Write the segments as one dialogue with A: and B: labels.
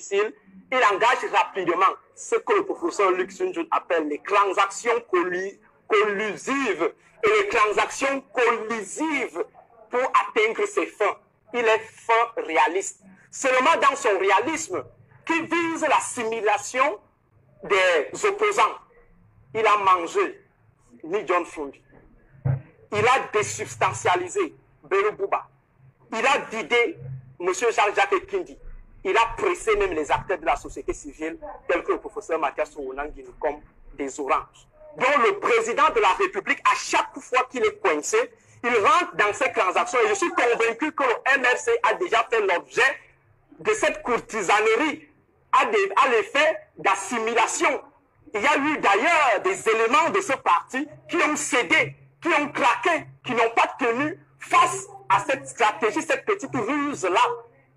A: difficile, il engage rapidement ce que le professeur Luc Sunjun appelle les transactions collusives et les transactions collisives pour atteindre ses fins. Il est fin réaliste. Seulement dans son réalisme, qui vise l'assimilation des opposants, il a mangé ni John Fundi. Il a désubstantialisé Bello Bouba. Il a vidé M. Jacques Kindi. Il a pressé même les acteurs de la société civile, tels que le professeur Mathias Ouonangini, comme des oranges. Donc le président de la République, à chaque fois qu'il est coincé, il rentre dans ces transactions. Et je suis convaincu que le MRC a déjà fait l'objet de cette courtisanerie, à l'effet d'assimilation. Il y a eu d'ailleurs des éléments de ce parti qui ont cédé, qui ont craqué, qui n'ont pas tenu face à cette stratégie, cette petite ruse-là,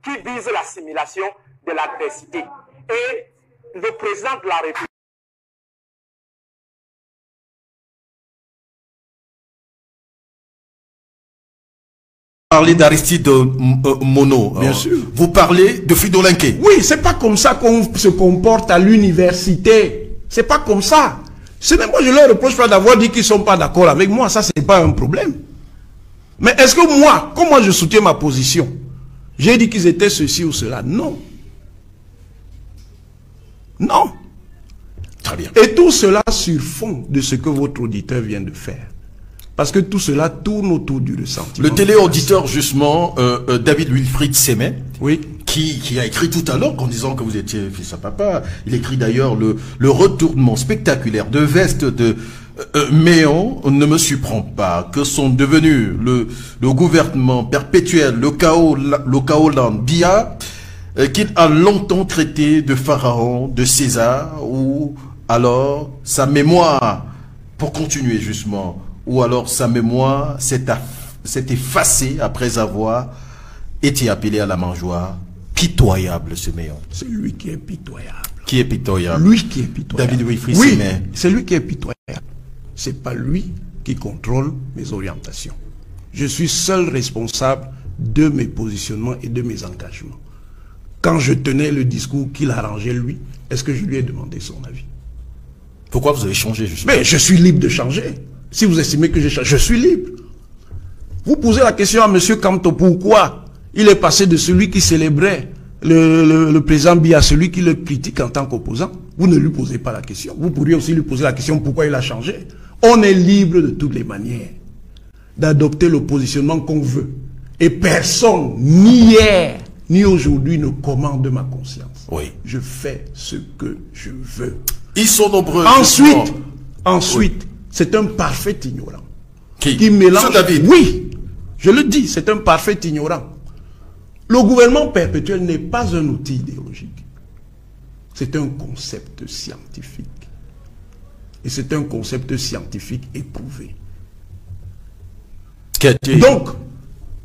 A: qui vise l'assimilation de l'adversité. Et le président de la République
B: parlez d'Aristide Mono.
C: Bien sûr.
B: Vous parlez de Fridolinké.
C: Oui, c'est pas comme ça qu'on se comporte à l'université. C'est pas comme ça. Ce n'est moi, je leur reproche pas d'avoir dit qu'ils sont pas d'accord avec moi. Ça, c'est pas un problème. Mais est-ce que moi, comment je soutiens ma position? J'ai dit qu'ils étaient ceci ou cela. Non. Non.
B: Très bien.
C: Et tout cela sur fond de ce que votre auditeur vient de faire. Parce que tout cela tourne autour du ressentiment.
B: Le téléauditeur, justement, David Wilfried Sémet,
C: oui,
B: qui a écrit tout à l'heure en disant que vous étiez fils à papa. Il écrit d'ailleurs le retournement spectaculaire de veste de Méon ne me surprend pas, que sont devenus le gouvernement perpétuel, le chaos Biya, qu'il a longtemps traité de pharaon, de César, ou alors sa mémoire, pour continuer justement, ou alors sa mémoire s'est effacée après avoir été appelé à la mangeoire. Pitoyable ce Méon.
C: C'est lui qui est pitoyable.
B: Qui est pitoyable?
C: Lui qui est pitoyable.
B: David Wilfried
C: Oui,
B: Sémet.
C: c'est lui qui est pitoyable. C'est pas lui qui contrôle mes orientations. Je suis seul responsable de mes positionnements et de mes engagements. Quand je tenais le discours qu'il arrangeait lui, est-ce que je lui ai demandé son avis?
B: Pourquoi vous avez changé justement?
C: Mais je suis libre de changer. Si vous estimez que j'ai changé, je suis libre. Vous posez la question à M. Kamto, pourquoi il est passé de celui qui célébrait le président Biya à celui qui le critique en tant qu'opposant? Vous ne lui posez pas la question. Vous pourriez aussi lui poser la question pourquoi il a changé. On est libre de toutes les manières d'adopter le positionnement qu'on veut. Et personne, ni hier, ni aujourd'hui, ne commande ma conscience.
B: Oui.
C: Je fais ce que je veux.
B: Ils sont nombreux.
C: Ensuite, oui, c'est un parfait ignorant.
B: Qui
C: mélange...
B: David.
C: Oui, je le dis, c'est un parfait ignorant. Le gouvernement perpétuel n'est pas un outil idéologique. C'est un concept scientifique. Et c'est un concept scientifique éprouvé.
B: Qui a été
C: donc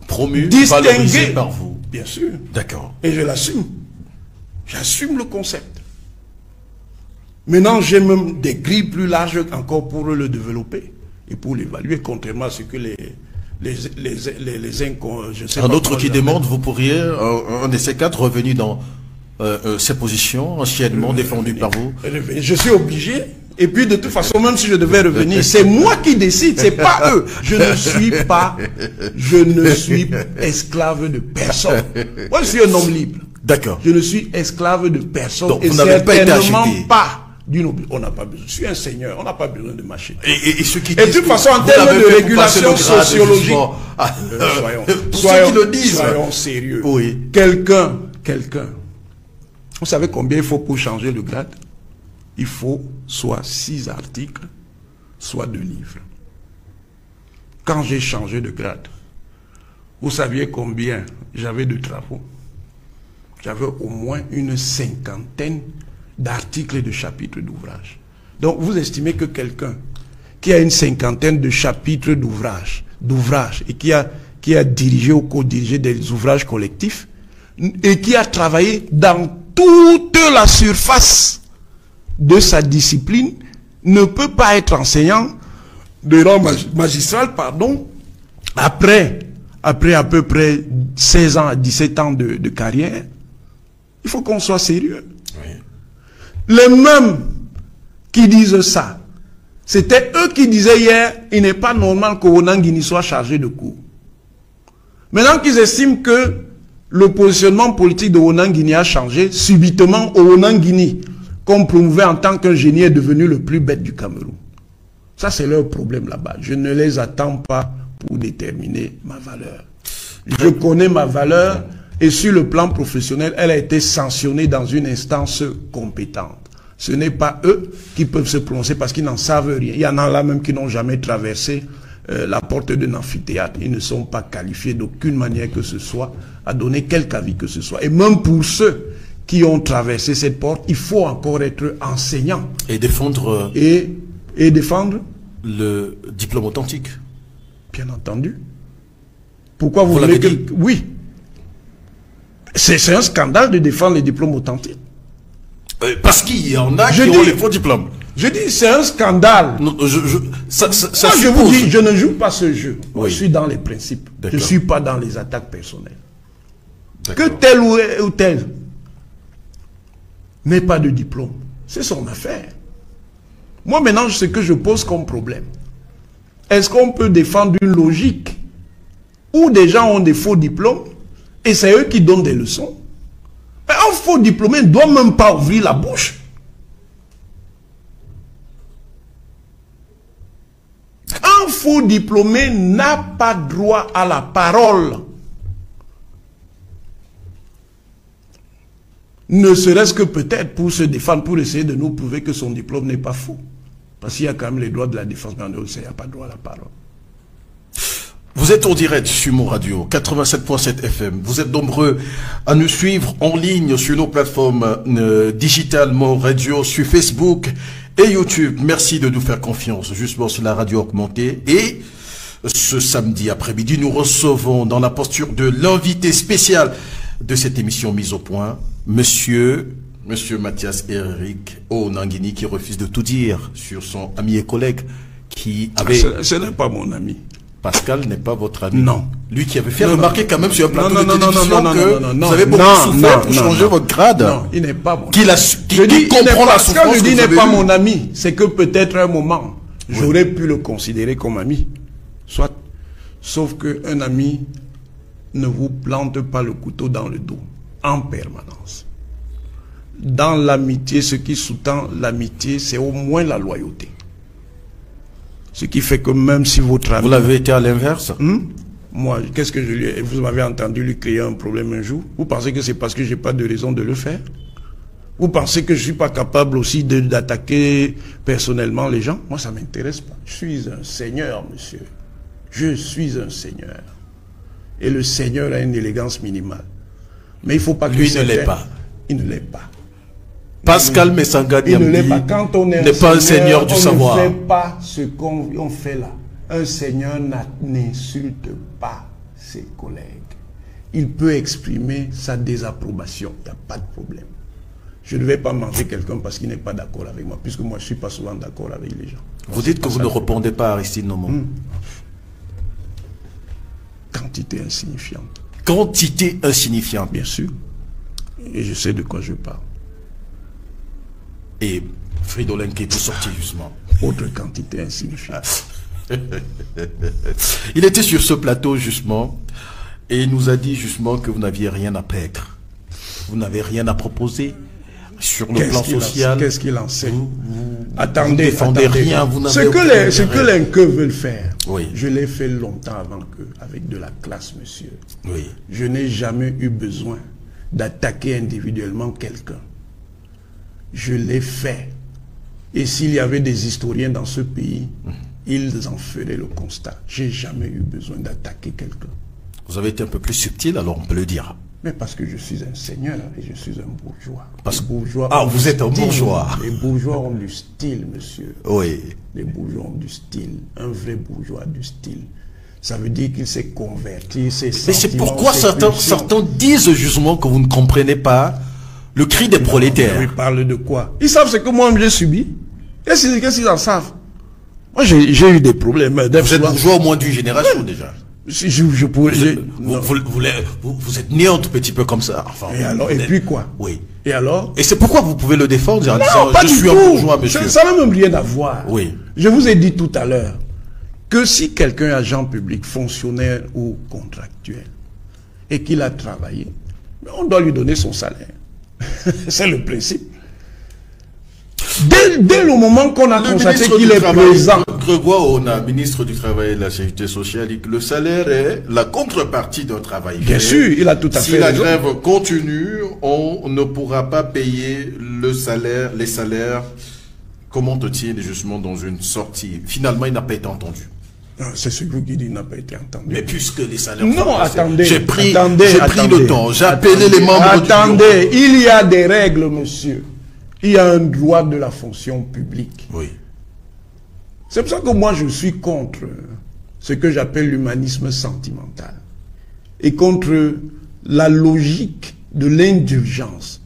B: promu,
C: distingué
B: valorisé par vous.
C: Bien sûr.
B: D'accord.
C: Et je l'assume. J'assume le concept. Maintenant, j'ai même des grilles plus larges encore pour le développer et pour l'évaluer, contrairement à ce que je sais
B: un
C: pas
B: autre qui demande, vous pourriez, un de ces quatre, revenir dans ces positions anciennement défendues par vous?
C: Je suis obligé. Et puis de toute façon, même si je devais revenir, c'est moi qui décide, c'est pas eux. Je ne suis esclave de personne. Moi, je suis un homme libre.
B: D'accord.
C: Je ne suis esclave de personne.
B: Donc,
C: et
B: vous n'avez pas été
C: certainement
B: acheté.
C: pas d'une on n'a pas besoin. Je suis un seigneur, on n'a pas besoin de m'acheter.
B: Et ceux qui
C: Et de toute façon, en termes de régulation sociologique, soyons sérieux.
B: Oui.
C: Quelqu'un, vous savez combien il faut pour changer le grade? Il faut soit 6 articles, soit 2 livres. Quand j'ai changé de grade, vous saviez combien j'avais de travaux? J'avais au moins une 50aine d'articles et de chapitres d'ouvrages. Donc vous estimez que quelqu'un qui a une 50aine de chapitres d'ouvrages et qui a dirigé ou co-dirigé des ouvrages collectifs et qui a travaillé dans toute la surface de sa discipline ne peut pas être enseignant de rang magistral, après à peu près 16 ans à 17 ans de carrière, Il faut qu'on soit sérieux.
B: Oui.
C: Les mêmes qui disent ça, c'était eux qui disaient hier, il n'est pas normal qu'Owonangini soit chargé de cours. Maintenant qu'ils estiment que le positionnement politique de Owonangini a changé, subitement Owonangini, qu'on promouvait en tant qu'un génie, est devenu le plus bête du Cameroun. Ça, c'est leur problème là-bas. Je ne les attends pas pour déterminer ma valeur. Je connais ma valeur et sur le plan professionnel, elle a été sanctionnée dans une instance compétente. Ce n'est pas eux qui peuvent se prononcer parce qu'ils n'en savent rien. Il y en a là même qui n'ont jamais traversé la porte d'un amphithéâtre. Ils ne sont pas qualifiés d'aucune manière que ce soit à donner quelque avis que ce soit. Et même pour ceux qui ont traversé cette porte, il faut encore être enseignant.
B: Et défendre...
C: Et défendre
B: le diplôme authentique.
C: Bien entendu. Pourquoi vous voulez que... Oui. C'est un scandale de défendre les diplômes authentiques.
B: Parce qu'il y en a qui ont les faux diplômes.
C: Je dis, c'est un scandale.
B: Non, moi,
C: je vous dis, je ne joue pas ce jeu. Moi, je suis dans les principes. Je ne suis pas dans les attaques personnelles. Que tel ou tel n'ait pas de diplôme, c'est son affaire. Moi, maintenant, ce que je pose comme problème, est-ce qu'on peut défendre une logique où des gens ont des faux diplômes et c'est eux qui donnent des leçons? Un faux diplômé ne doit même pas ouvrir la bouche. Un faux diplômé n'a pas droit à la parole. Ne serait-ce que peut-être pour se défendre, pour essayer de nous prouver que son diplôme n'est pas faux. Parce qu'il y a quand même les droits de la défense, mais on sait, il n'y a pas droit à la parole.
B: Vous êtes en direct sur Mon Radio, 87.7 FM. Vous êtes nombreux à nous suivre en ligne sur nos plateformes digitales, Mon Radio, sur Facebook et YouTube. Merci de nous faire confiance justement sur la radio augmentée. Et ce samedi après-midi, nous recevons dans la posture de l'invité spécial de cette émission mise au point, Monsieur Mathias Eric Owonangini, qui refuse de tout dire sur son ami et collègue qui avait...
C: Ce n'est pas mon ami.
B: Pascal n'est pas votre ami.
C: Non.
B: Lui qui avait fait remarquer quand même sur un plateau de télévision que vous avez beaucoup souffert pour changer votre grade.
C: Non, il n'est pas mon ami.
B: Qui comprend la souffrance.
C: Quand je dis n'est pas mon ami, c'est que peut-être un moment, j'aurais pu le considérer comme ami. Soit. Sauf qu'un ami ne vous plante pas le couteau dans le dos en permanence. Dans l'amitié, ce qui sous-tend l'amitié, c'est au moins la loyauté. Ce qui fait que même si votre ami...
B: Vous l'avez été à l'inverse?
C: Moi, qu'est-ce que je lui ai... Vous m'avez entendu lui créer un problème un jour? Vous pensez que c'est parce que je n'ai pas de raison de le faire? Vous pensez que je ne suis pas capable aussi d'attaquer personnellement les gens? Moi, ça ne m'intéresse pas. Je suis un seigneur, monsieur. Je suis un seigneur. Et le seigneur a une élégance minimale. Mais il ne faut pas que...
B: Lui ne l'est pas.
C: Il ne l'est pas.
B: Pascal Messanga
C: il ne l'est pas. Quand on est
B: pas un seigneur du savoir.
C: On ne fait pas ce qu'on fait là. Un seigneur n'insulte pas ses collègues. Il peut exprimer sa désapprobation. Il n'y a pas de problème. Je ne vais pas manger quelqu'un parce qu'il n'est pas d'accord avec moi, puisque moi je ne suis pas souvent d'accord avec les gens.
B: Vous dites que vous ne répondez pas à Aristide Nomon.
C: Quantité insignifiante.
B: Quantité insignifiante.
C: Bien sûr. Et je sais de quoi je parle.
B: Et Fridolin qui est tout sorti justement.
C: Autre quantité insignifiante.
B: Il était sur ce plateau justement et il nous a dit justement que vous n'aviez rien à perdre. Vous n'avez rien à proposer sur le plan social.
C: Qu'est-ce qu'il enseigne?
B: Attendez, vous ne défendez rien. Vous n'avez
C: ce que les queues veulent faire,
B: oui.
C: Je l'ai fait longtemps avant qu'eux, avec de la classe, monsieur.
B: Oui.
C: Je n'ai jamais eu besoin d'attaquer individuellement quelqu'un. Je l'ai fait. Et s'il y avait des historiens dans ce pays, ils en feraient le constat. J'ai jamais eu besoin d'attaquer quelqu'un.
B: Vous avez été un peu plus subtil, alors on peut le dire.
C: Mais parce que je suis un seigneur et je suis un bourgeois.
B: Parce
C: que bourgeois
B: vous êtes un bourgeois.
C: Les bourgeois ont du style, monsieur.
B: Oui.
C: Les bourgeois ont du style. Un vrai bourgeois a du style. Ça veut dire qu'il s'est converti. Mais
B: c'est pourquoi certains disent justement que vous ne comprenez pas le cri des prolétaires.
C: Ils parlent de quoi? Ils savent ce que moi j'ai subi. Qu'est-ce qu'ils en savent? Moi j'ai eu des problèmes.
B: Vous êtes bourgeois au moins d'une génération déjà.
C: Si je pourrais...
B: Vous êtes né un tout petit peu comme ça. Enfin,
C: Et alors, et puis quoi?
B: Oui.
C: Et alors?
B: Et c'est pourquoi vous pouvez le défendre en
C: Non,
B: disant
C: pas
B: je
C: du
B: suis
C: tout.
B: un bourgeois, monsieur.
C: Ça n'a même rien à voir.
B: Oui.
C: Je vous ai dit tout à l'heure que si quelqu'un est agent public, fonctionnaire ou contractuel, et qu'il a travaillé, on doit lui donner son salaire. C'est le principe. Dès le moment qu'on a constaté qu'il est présent.
B: Grégoire Ona, ministre du Travail et de la Sécurité sociale, dit que le salaire est la contrepartie d'un travail.
C: Bien sûr, il a tout à fait
B: raison. Si la
C: raison.
B: grève continue, on ne pourra pas payer les salaires. Comment te tient justement dans une sortie? Finalement, il n'a pas été entendu.
C: C'est ce que vous qui dites, n'a pas été entendu.
B: Mais puisque les salaires...
C: Non, attendez.
B: J'ai pris le temps. J'ai appelé les membres du bureau.
C: Attendez, il y a des règles, monsieur. Il y a un droit de la fonction publique.
B: Oui.
C: C'est pour ça que moi, je suis contre ce que j'appelle l'humanisme sentimental. Et contre la logique de l'indulgence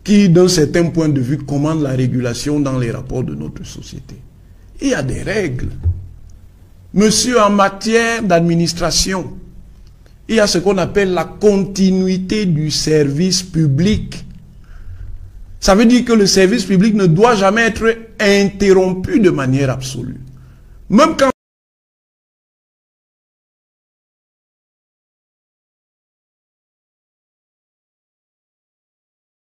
C: qui, d'un certain point de vue, commande la régulation dans les rapports de notre société. Il y a des règles. Monsieur, en matière d'administration, il y a ce qu'on appelle la continuité du service public. Ça veut dire que le service public ne doit jamais être interrompu de manière absolue. Même quand